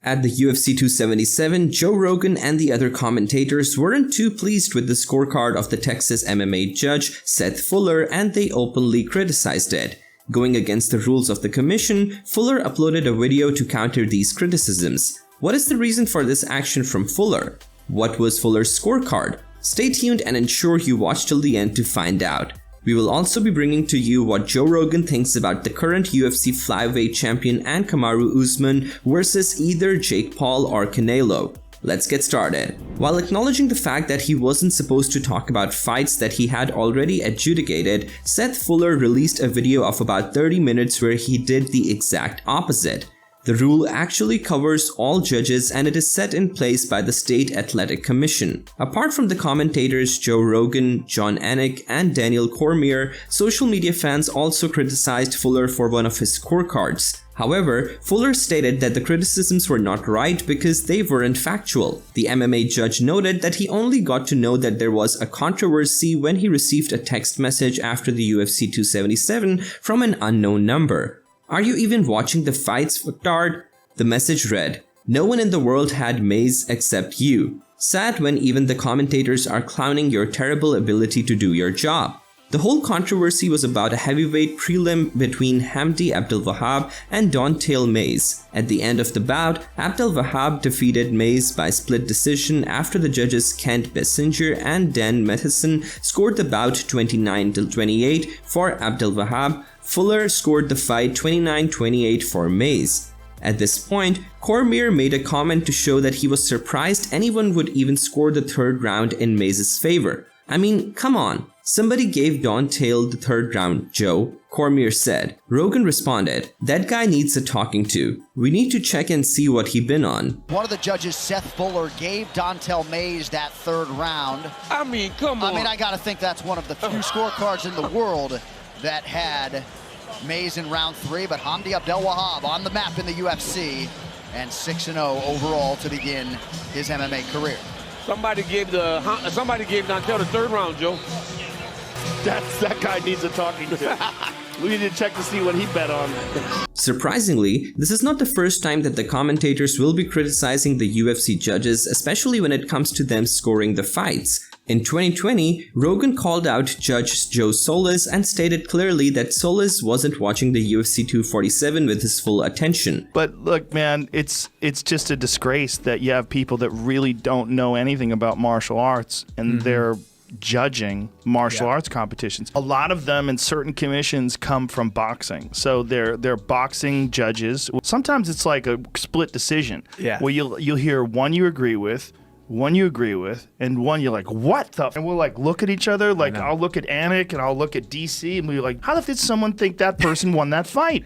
At the UFC 277, Joe Rogan and the other commentators weren't too pleased with the scorecard of the Texas MMA judge, Seth Fuller, and they openly criticized it. Going against the rules of the commission, Fuller uploaded a video to counter these criticisms. What is the reason for this action from Fuller? What was Fuller's scorecard? Stay tuned and ensure you watch till the end to find out. We will also be bringing to you what Joe Rogan thinks about the current UFC flyweight champion and KAMARU Usman versus either Jake Paul or Canelo. Let's get started. While acknowledging the fact that he wasn't supposed to talk about fights that he had already adjudicated, Seth Fuller released a video of about 30 minutes where he did the exact opposite. The rule actually covers all judges and it is set in place by the State Athletic Commission. Apart from the commentators Joe Rogan, Jon Anik, and Daniel Cormier, social media fans also criticized Fuller for one of his scorecards. However, Fuller stated that the criticisms were not right because they weren't factual. The MMA judge noted that he only got to know that there was a controversy when he received a text message after the UFC 277 from an unknown number. "Are you even watching the fights, fucktard?" The message read, "No one in the world had Mays except you. Sad when even the commentators are clowning your terrible ability to do your job." The whole controversy was about a heavyweight prelim between Hamdi Abdelwahab and Don'Tale Mayes. At the end of the bout, Abdelwahab defeated Mayes by split decision after the judges Kent Bessinger and Dan Matheson scored the bout 29-28 for Abdelwahab. Fuller scored the fight 29-28 for Mayes. At this point, Cormier made a comment to show that he was surprised anyone would even score the third round in Mayes' favor. "I mean, come on. Somebody gave Don'Tale the third round, Joe," Cormier said. Rogan responded, "That guy needs a talking to. We need to check and see what he been on." One of the judges, Seth Fuller, gave Don'Tale Mayes that third round. I mean, come on. I gotta think that's one of the few scorecards in the world that had Mayes in round 3, but Hamdi Abdelwahab on the map in the UFC and 6-0 overall to begin his MMA career. Somebody gave Don'Tale the third round, Joe. That guy needs a talking to. We need to check to see what he bet on. Surprisingly, this is not the first time that the commentators will be criticizing the UFC judges, especially when it comes to them scoring the fights. In 2020, Rogan called out Judge Joe Solis and stated clearly that Solis wasn't watching the UFC 247 with his full attention. But look, man, it's just a disgrace that you have people that really don't know anything about martial arts and they're judging martial arts competitions. A lot of them in certain commissions come from boxing. So they're boxing judges. Sometimes it's like a split decision. Where you'll hear one you agree with, one you agree with, and one you're like, what the? And we'll like look at each other, like I'll look at Anik and I'll look at DC and we're like, how did someone think that person won that fight?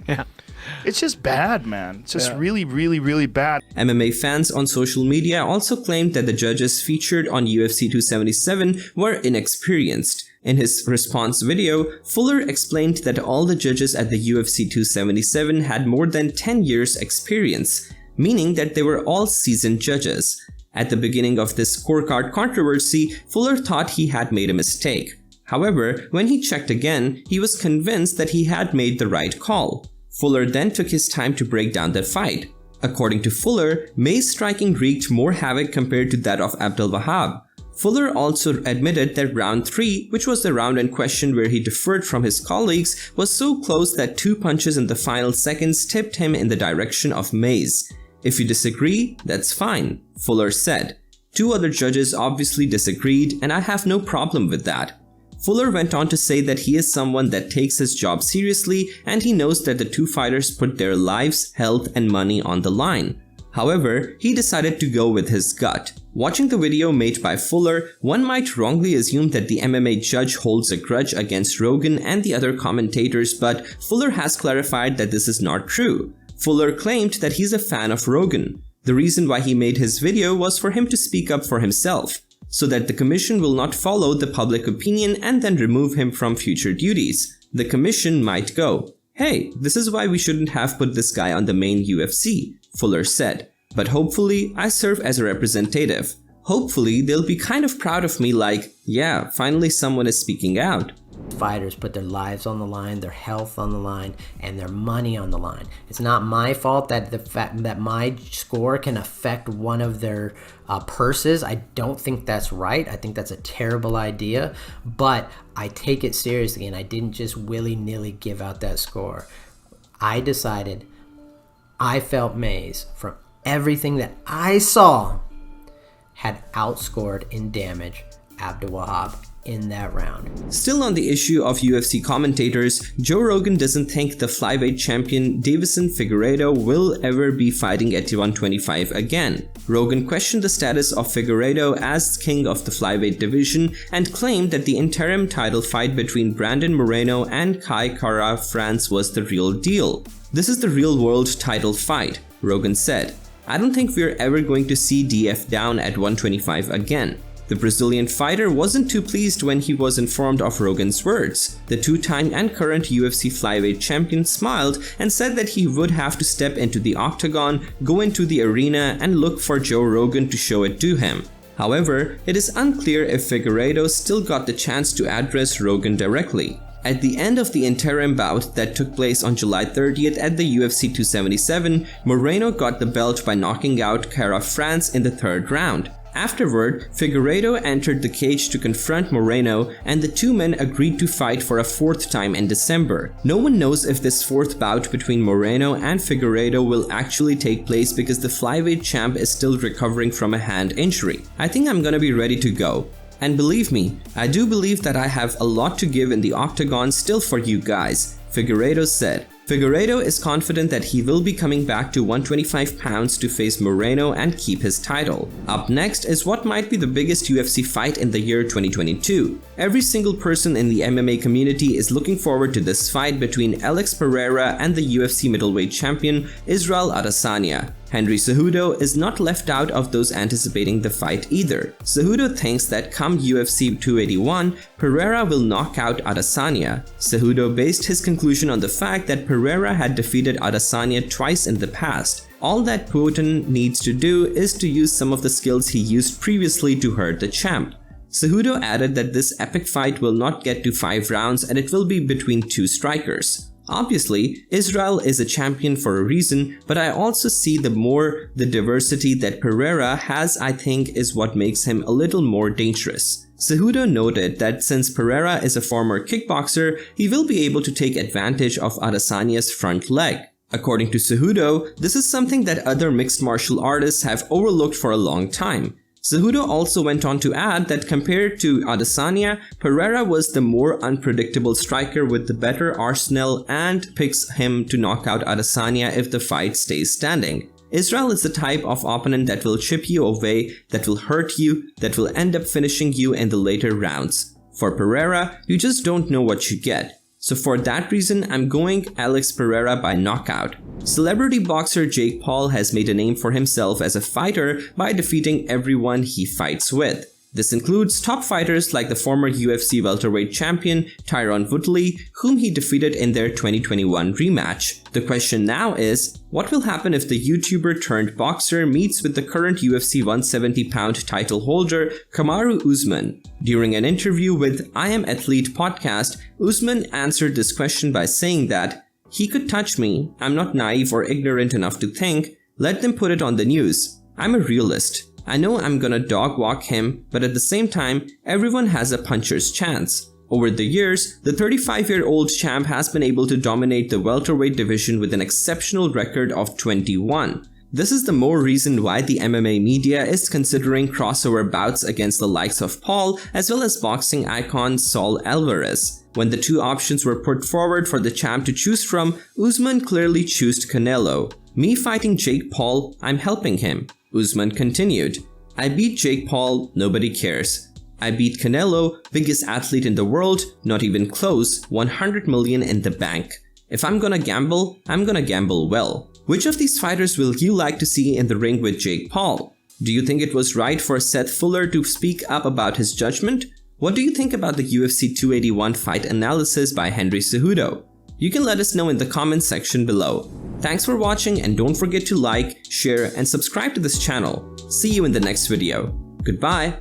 It's just bad, man. It's just really, really, really bad. MMA fans on social media also claimed that the judges featured on UFC 277 were inexperienced. In his response video, Fuller explained that all the judges at the UFC 277 had more than 10 years experience, meaning that they were all seasoned judges. At the beginning of this scorecard controversy, Fuller thought he had made a mistake. However, when he checked again, he was convinced that he had made the right call. Fuller then took his time to break down the fight. According to Fuller, Mayes' striking wreaked more havoc compared to that of Abdelwahab. Fuller also admitted that round 3, which was the round in question where he differed from his colleagues, was so close that 2 punches in the final seconds tipped him in the direction of Mayes. "If you disagree, that's fine," Fuller said. 2 other judges obviously disagreed, and I have no problem with that. Fuller went on to say that he is someone that takes his job seriously and he knows that the 2 fighters put their lives, health, and money on the line. However, he decided to go with his gut. Watching the video made by Fuller, one might wrongly assume that the MMA judge holds a grudge against Rogan and the other commentators, but Fuller has clarified that this is not true. Fuller claimed that he's a fan of Rogan. The reason why he made his video was for him to speak up for himself, so that the commission will not follow the public opinion and then remove him from future duties. The commission might go, "Hey, this is why we shouldn't have put this guy on the main UFC," Fuller said. "But hopefully, I serve as a representative. Hopefully, they'll be kind of proud of me like, yeah, finally someone is speaking out. Fighters put their lives on the line, their health on the line, and their money on the line. It's not my fault that the fact that my score can affect one of their purses. I don't think that's right. I think that's a terrible idea, but I take it seriously, and I didn't just willy-nilly give out that score. I decided, I felt Mays, from everything that I saw, had outscored in damage Abdelwahab in that round. Still on the issue of UFC commentators, Joe Rogan doesn't think the flyweight champion Deiveson Figueiredo will ever be fighting at 125 again. Rogan questioned the status of Figueiredo as king of the flyweight division and claimed that the interim title fight between Brandon Moreno and Kai Kara France was the real deal. This is the real world title fight, Rogan said. I don't think we're ever going to see DF down at 125 again. The Brazilian fighter wasn't too pleased when he was informed of Rogan's words. The two-time and current UFC flyweight champion smiled and said that he would have to step into the octagon, go into the arena, and look for Joe Rogan to show it to him. However, it is unclear if Figueiredo still got the chance to address Rogan directly. At the end of the interim bout that took place on July 30th at the UFC 277, Moreno got the belt by knocking out Kara France in the third round. Afterward, Figueiredo entered the cage to confront Moreno, and the two men agreed to fight for a fourth time in December. No one knows if this fourth bout between Moreno and Figueiredo will actually take place because the flyweight champ is still recovering from a hand injury. I think I'm gonna be ready to go. And believe me, I do believe that I have a lot to give in the octagon still for you guys, Figueiredo said. Figueiredo is confident that he will be coming back to 125 pounds to face Moreno and keep his title. Up next is what might be the biggest UFC fight in the year 2022. Every single person in the MMA community is looking forward to this fight between Alex Pereira and the UFC middleweight champion Israel Adesanya. Henry Cejudo is not left out of those anticipating the fight either. Cejudo thinks that come UFC 281, Pereira will knock out Adesanya. Cejudo based his conclusion on the fact that Pereira had defeated Adesanya twice in the past. All that Putin needs to do is to use some of the skills he used previously to hurt the champ. Cejudo added that this epic fight will not get to 5 rounds and it will be between 2 strikers. Obviously, Israel is a champion for a reason, but I also see the diversity that Pereira has, I think, is what makes him a little more dangerous. Cejudo noted that since Pereira is a former kickboxer, he will be able to take advantage of Adesanya's front leg. According to Cejudo, this is something that other mixed martial artists have overlooked for a long time. Cejudo also went on to add that compared to Adesanya, Pereira was the more unpredictable striker with the better arsenal and picks him to knock out Adesanya if the fight stays standing. Israel is the type of opponent that will chip you away, that will hurt you, that will end up finishing you in the later rounds. For Pereira, you just don't know what you get. So for that reason, I'm going Alex Pereira by knockout. Celebrity boxer Jake Paul has made a name for himself as a fighter by defeating everyone he fights with. This includes top fighters like the former UFC welterweight champion Tyron Woodley, whom he defeated in their 2021 rematch. The question now is, what will happen if the YouTuber turned boxer meets with the current UFC 170-pound title holder KAMARU Usman? During an interview with I Am Athlete podcast, Usman answered this question by saying that, "He could touch me, I'm not naive or ignorant enough to think, let them put it on the news. I'm a realist. I know I'm gonna dog walk him, but at the same time, everyone has a puncher's chance." Over the years, the 35-year-old champ has been able to dominate the welterweight division with an exceptional record of 21. This is the more reason why the MMA media is considering crossover bouts against the likes of Paul as well as boxing icon Saul Alvarez. When the two options were put forward for the champ to choose from, Usman clearly chose Canelo. "Me fighting Jake Paul, I'm helping him." Usman continued, "I beat Jake Paul, nobody cares. I beat Canelo, biggest athlete in the world, not even close, 100 million in the bank. If I'm gonna gamble, I'm gonna gamble well." Which of these fighters will you like to see in the ring with Jake Paul? Do you think it was right for Seth Fuller to speak up about his judgment? What do you think about the UFC 281 fight analysis by Henry Cejudo? You can let us know in the comments section below. Thanks for watching and don't forget to like, share and subscribe to this channel. See you in the next video. Goodbye.